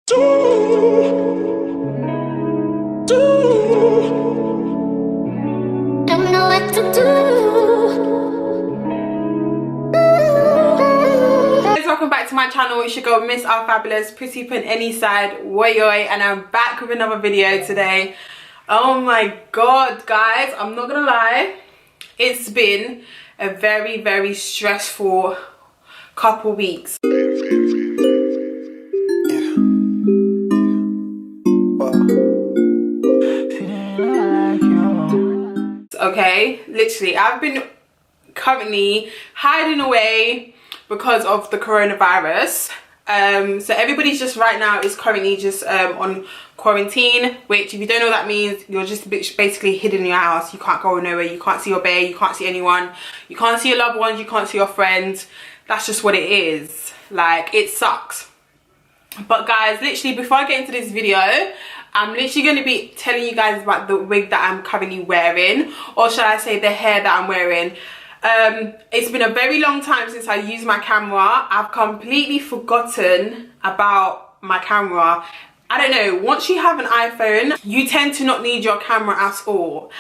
Don't know what to do. Guys, welcome back to my channel. It's your girl Miss Our Fabulous Pretty Pin Any Side Woyoy, and I'm back with another video today. Oh my god, guys, I'm not gonna lie, it's been a very stressful couple weeks. Okay, literally I've been currently hiding away because of the coronavirus. So everybody's just right now is currently just on quarantine, which if you don't know what that means, you're just basically hidden in your house. You can't go nowhere, you can't see your bae, you can't see anyone, you can't see your loved ones, you can't see your friends. That's just what it is. Like, it sucks. But guys, literally before I get into this video, I'm literally going to be telling you guys about the wig that I'm currently wearing, or should I say the hair that I'm wearing. It's been a very long time since I used my camera. I've completely forgotten about my camera. I don't know, once you have an iPhone, you tend to not need your camera at all.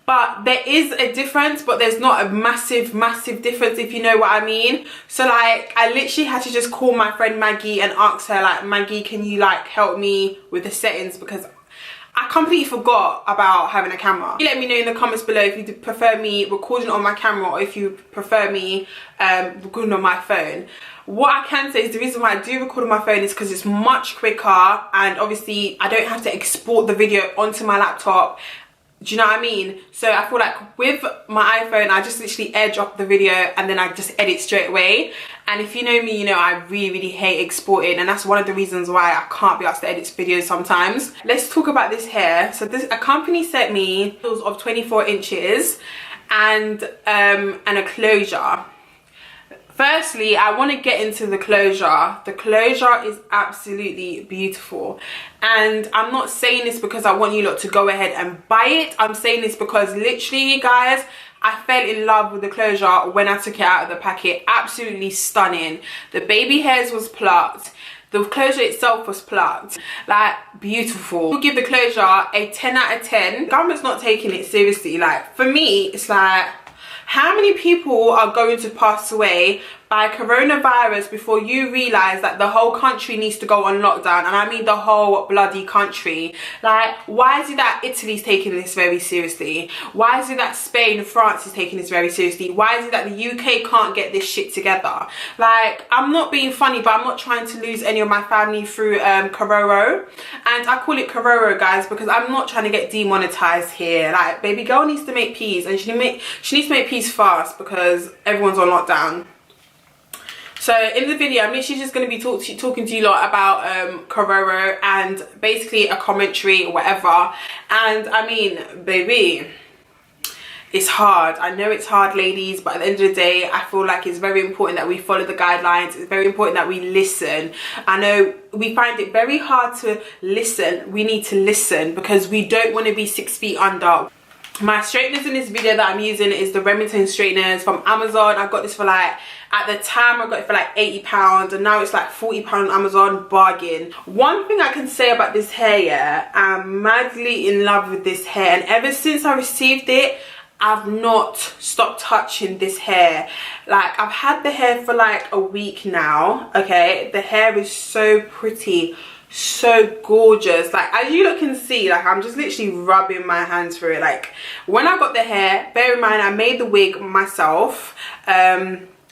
But there is a difference, but there's not a massive difference, if you know what I mean. So like, I literally had to just call my friend Maggie and ask her, like, Maggie, can you like help me with the settings, because I completely forgot about having a camera. You let me know in the comments below if you prefer me recording on my camera or if you prefer me recording on my phone. What I can say is the reason why I do record on my phone is because it's much quicker, and obviously I don't have to export the video onto my laptop. Do you know what I mean? So I feel like with my iPhone, I just literally airdrop the video and then I just edit straight away. And if you know me, you know I really hate exporting, and that's one of the reasons why I can't be asked to edit videos sometimes. Let's talk about this hair. So a company sent me heels of 24 inches and a closure. Firstly, I want to get into the closure. The closure is absolutely beautiful. And I'm not saying this because I want you lot to go ahead and buy it. I'm saying this because literally, guys, I fell in love with the closure when I took it out of the packet. Absolutely stunning. The baby hairs was plucked. The closure itself was plucked. Like, beautiful. We'll give the closure a 10 out of 10. The government's not taking it seriously. Like, for me, it's like, how many people are going to pass away by coronavirus before you realise that the whole country needs to go on lockdown? And I mean the whole bloody country. Like, why is it that Italy's taking this very seriously? Why is it that Spain and France is taking this very seriously? Why is it that the UK can't get this shit together? Like, I'm not being funny, but I'm not trying to lose any of my family through Poirot. And I call it Poirot, guys, because I'm not trying to get demonetized here. Like, baby girl needs to make peace, and she needs to make peace fast because everyone's on lockdown. So in the video, I'm literally just going to be talking to you lot about Poirot and basically a commentary or whatever. And I mean, baby, it's hard. I know it's hard, ladies, but at the end of the day, I feel like it's very important that we follow the guidelines. It's very important that we listen. I know we find it very hard to listen. We need to listen because we don't want to be 6 feet under. My straighteners in this video that I'm using is the Remington straighteners from Amazon. I got this for like, at the time I got it for like £80, and now it's like £40 on Amazon, bargain. One thing I can say about this hair, yeah, I'm madly in love with this hair, and ever since I received it, I've not stopped touching this hair. Like, I've had the hair for like a week now, okay? The hair is so pretty, so gorgeous. Like, as you look and see, like, I'm just literally rubbing my hands through it. Like, when I got the hair, bear in mind I made the wig myself.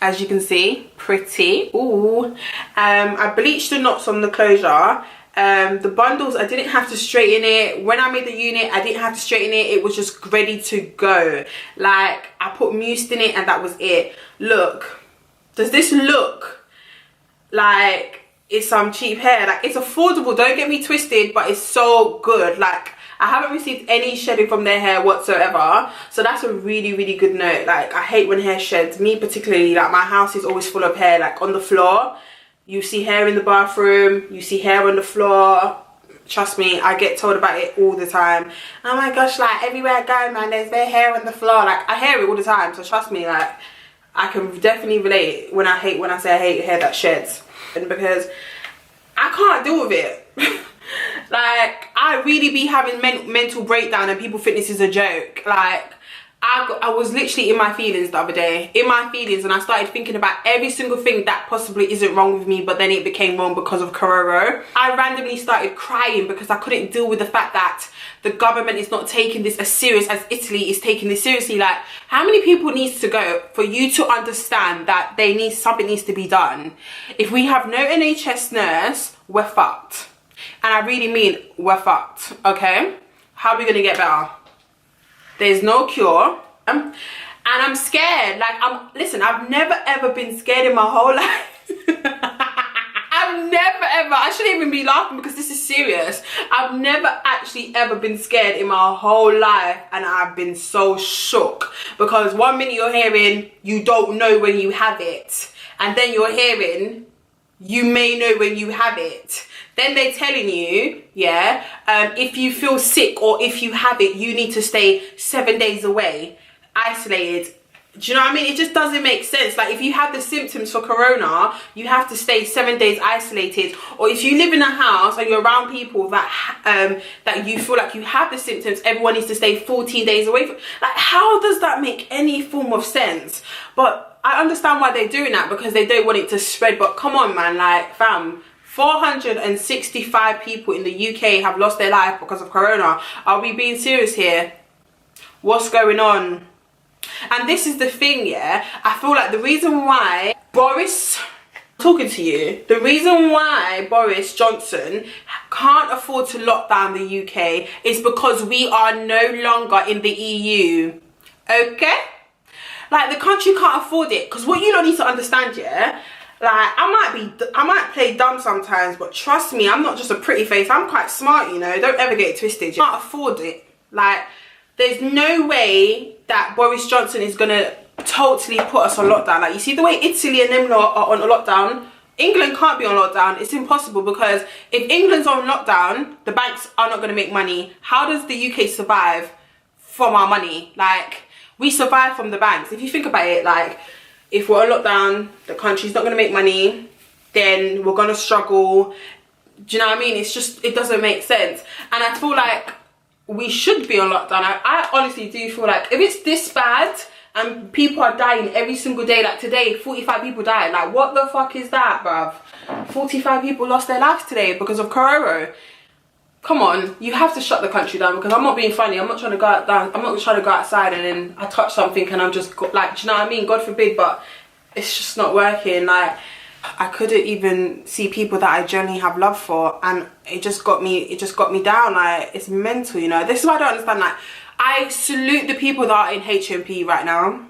As you can see, pretty. Ooh. I bleached the knots on the closure. The bundles, I didn't have to straighten it. When I made the unit, I didn't have to straighten it. It was just ready to go. Like, I put mousse in it and that was it. Look, does this look like it's some cheap hair? Like, it's affordable, don't get me twisted, but it's so good. Like, I haven't received any shedding from their hair whatsoever, so that's a really good note. Like, I hate when hair sheds, me particularly. Like, my house is always full of hair. Like, on the floor, you see hair in the bathroom, you see hair on the floor. Trust me, I get told about it all the time. Oh my gosh, like, everywhere I go, man, there's their hair on the floor. Like, I hear it all the time, so trust me, like, I can definitely relate when I say I hate hair that sheds. And because I can't deal with it. Like, I really be having mental breakdown and people think this is a joke. Like, I was literally in my feelings the other day, in my feelings, and I started thinking about every single thing that possibly isn't wrong with me, but then it became wrong because of Poirot. I randomly started crying because I couldn't deal with the fact that the government is not taking this as serious as Italy is taking this seriously. Like, how many people needs to go for you to understand that something needs to be done? If we have no NHS nurse, we're fucked. And I really mean we're fucked, okay? How are we gonna get better? There's no cure. And I'm scared. Like, listen, I've never ever been scared in my whole life. I've never ever, I shouldn't even be laughing because this is serious. I've never actually ever been scared in my whole life, and I've been so shook because one minute you're hearing you don't know when you have it, and then you're hearing you may know when you have it. Then they're telling you, yeah, if you feel sick or if you have it, you need to stay 7 days away, isolated. Do you know what I mean? It just doesn't make sense. Like, if you have the symptoms for corona, you have to stay 7 days isolated. Or if you live in a house and you're around people that that you feel like you have the symptoms, everyone needs to stay 14 days away from. Like, how does that make any form of sense? But I understand why they're doing that, because they don't want it to spread. But come on, man, like, fam. 465 people in the UK have lost their life because of corona. Are we being serious here? What's going on? And this is the thing, yeah, I feel like the reason why Boris, talking to you, the reason why Boris Johnson can't afford to lock down the UK is because we are no longer in the EU, okay? Like, the country can't afford it, because what you don't need to understand, yeah, like, I might play dumb sometimes, but trust me, I'm not just a pretty face, I'm quite smart, you know, don't ever get it twisted. You can't afford it. Like, there's no way that Boris Johnson is gonna totally put us on lockdown. Like, you see the way Italy and them lot are on a lockdown, England can't be on lockdown. It's impossible, because if England's on lockdown, the banks are not gonna make money. How does the UK survive from our money? Like, we survive from the banks. If you think about it, like, if we're on lockdown, the country's not going to make money, then we're going to struggle. Do you know what I mean? It's just, it doesn't make sense. And I feel like we should be on lockdown. I honestly do feel like if it's this bad and people are dying every single day, like today, 45 people died. Like, what the fuck is that, bruv? 45 people lost their lives today because of corona. Come on, you have to shut the country down, because I'm not being funny. I'm not trying to go out down. I'm not trying to go outside and then I touch something and I'm just like, do you know what I mean? God forbid, but it's just not working. Like, I couldn't even see people that I genuinely have love for, and it just got me down. Like, it's mental, you know. This is why I don't understand. Like, I salute the people that are in HMP right now.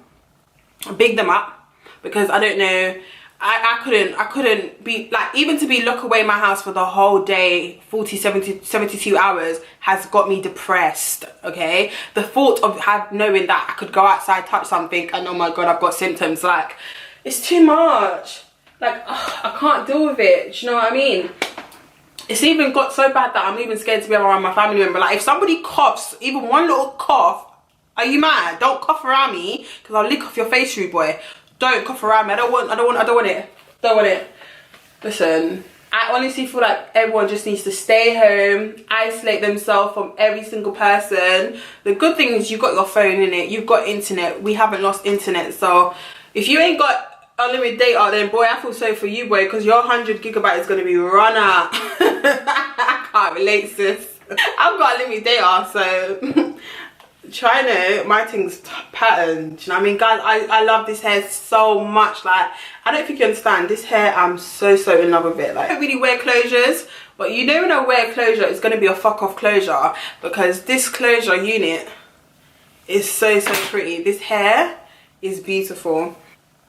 Big them up, because I don't know. I couldn't be, like, even to be locked away in my house for the whole day, 72 hours, has got me depressed, okay? The thought of knowing that I could go outside, touch something, and oh my God, I've got symptoms, like, it's too much. Like, ugh, I can't deal with it, do you know what I mean? It's even got so bad that I'm even scared to be around my family member. Like, if somebody coughs, even one little cough, are you mad? Don't cough around me, because I'll lick off your face, rude boy. Don't cough around me. I don't want it. Listen, I honestly feel like everyone just needs to stay home, isolate themselves from every single person. The good thing is you've got your phone in it, you've got internet. We haven't lost internet, so if you ain't got unlimited data, then boy, I feel sorry for you, boy, because your 100 gigabyte is gonna be run out. I can't relate, sis. I've got unlimited data, so China, my thing's patterned. Do you know what I mean, guys? I love this hair so much. Like, I don't think you understand. This hair, I'm so in love with it. Like, I don't really wear closures, but you know when I wear closure, it's gonna be a fuck off closure, because this closure unit is so pretty. This hair is beautiful.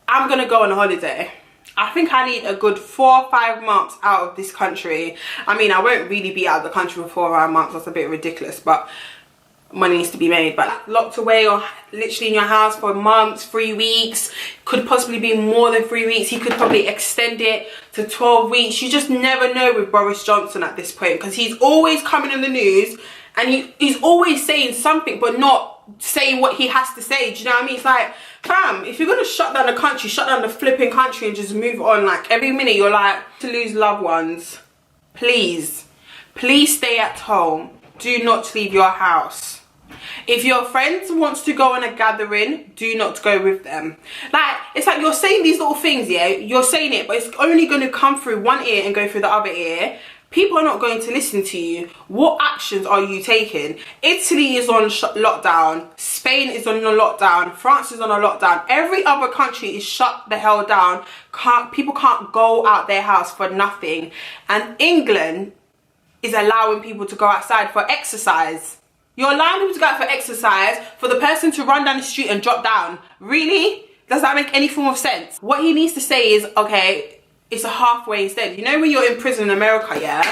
I'm gonna go on a holiday. I think I need a good 4 or 5 months out of this country. I mean, I won't really be out of the country for 4 or 5 months. That's a bit ridiculous, but money needs to be made. But locked away or literally in your house for months, 3 weeks, could possibly be more than 3 weeks. He could probably extend it to 12 weeks. You just never know with Boris Johnson at this point, because he's always coming in the news and he's always saying something but not saying what he has to say. Do you know what I mean? It's like, fam, if you're gonna shut down the country, shut down the flipping country and just move on. Like, every minute you're like, to lose loved ones, please stay at home. Do not leave your house. If your friends wants to go on a gathering, do not go with them. Like, it's like you're saying these little things, yeah, you're saying it, but it's only going to come through one ear and go through the other ear. People are not going to listen to you. What actions are you taking? Italy is on lockdown. Spain is on a lockdown. France is on a lockdown. Every other country is shut the hell down. People can't go out their house for nothing. And England is allowing people to go outside for exercise. You're allowing people to go out for exercise for the person to run down the street and drop down. Really? Does that make any form of sense? What he needs to say is, okay, it's a halfway instead. You know when you're in prison in America, yeah,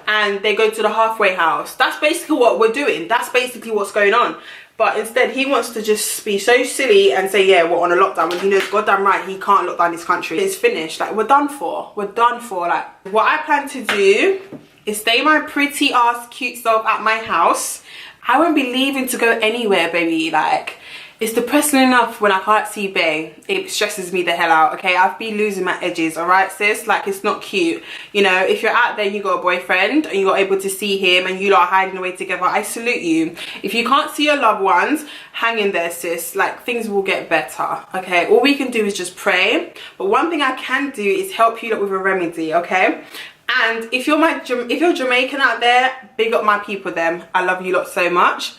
and they go to the halfway house? That's basically what we're doing. That's basically what's going on. But instead, he wants to just be so silly and say, yeah, we're on a lockdown, when he knows goddamn right he can't lock down this country. It's finished. Like, we're done for. We're done for. Like, what I plan to do is stay my pretty ass cute self at my house. I won't be leaving to go anywhere, baby. Like, it's depressing enough when I can't see Bae. It stresses me the hell out, okay? I've been losing my edges, alright, sis? Like, it's not cute. You know, if you're out there and you got a boyfriend and you're able to see him and you lot are hiding away together, I salute you. If you can't see your loved ones, hang in there, sis. Like, things will get better, okay? All we can do is just pray. But one thing I can do is help you lot with a remedy, okay? And if you're Jamaican out there, big up my people them. I love you lot so much.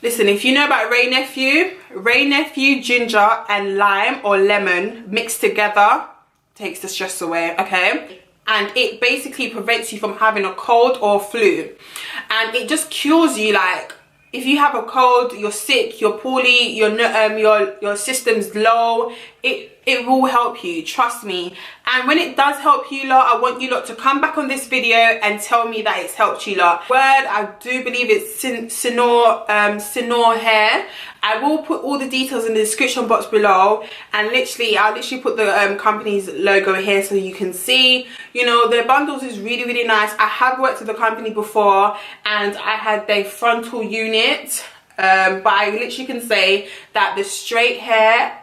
Listen, if you know about Ray Nephew, ginger and lime or lemon mixed together takes the stress away, okay? And it basically prevents you from having a cold or flu. And it just cures you. Like, if you have a cold, you're sick, you're poorly, your system's low, it will help you, trust me. And when it does help you lot, I want you lot to come back on this video and tell me that it's helped you lot. I do believe it's Cynosure Hair. I will put all the details in the description box below, and I'll literally put the company's logo here so you can see. You know, their bundles is really, really nice. I have worked with the company before and I had their frontal unit, but I literally can say that the straight hair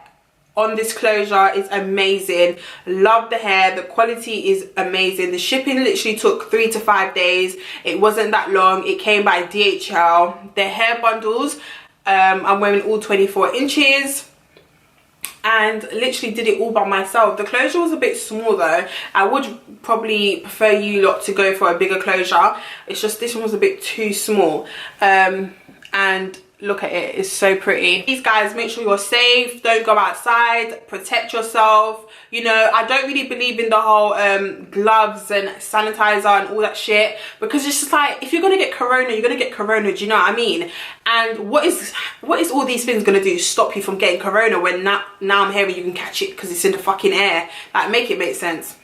on this closure is amazing. Love the hair, the quality is amazing. The shipping literally took 3 to 5 days. It wasn't that long. It came by DHL. Their hair bundles, I'm wearing all 24 inches and literally did it all by myself. The closure was a bit small though. I would probably prefer you lot to go for a bigger closure. It's just this one was a bit too small. And look at it, it's so pretty. These guys, make sure you're safe, don't go outside, protect yourself. You know, I don't really believe in the whole gloves and sanitizer and all that shit, because it's just like, if you're gonna get corona, you're gonna get corona, do you know what I mean? And what is all these things gonna do? Stop you from getting corona when now I'm hearing you can catch it because it's in the fucking air? Like, make it make sense.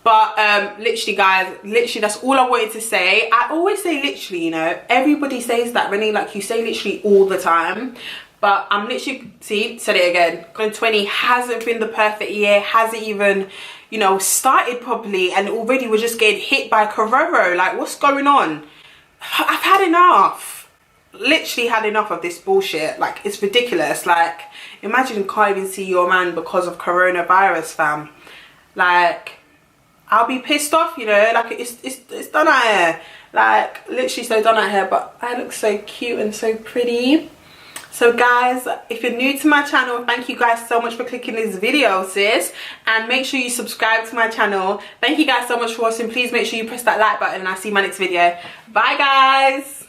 But literally guys, literally that's all I wanted to say. I always say literally, you know, everybody says that, Renee, like you say literally all the time. But I'm literally, see, said it again. 2020 hasn't been the perfect year, hasn't even, you know, started properly, and already we're just getting hit by corona. Like, what's going on? I've had enough. Literally had enough of this bullshit. Like, it's ridiculous. Like, imagine you can't even see your man because of coronavirus, fam. Like, I'll be pissed off, you know. Like, it's done out here. Like, literally so done out here. But I look so cute and so pretty. So guys, if you're new to my channel, thank you guys so much for clicking this video, sis. And make sure you subscribe to my channel. Thank you guys so much for watching. Please make sure you press that like button and I'll see you in my next video. Bye guys.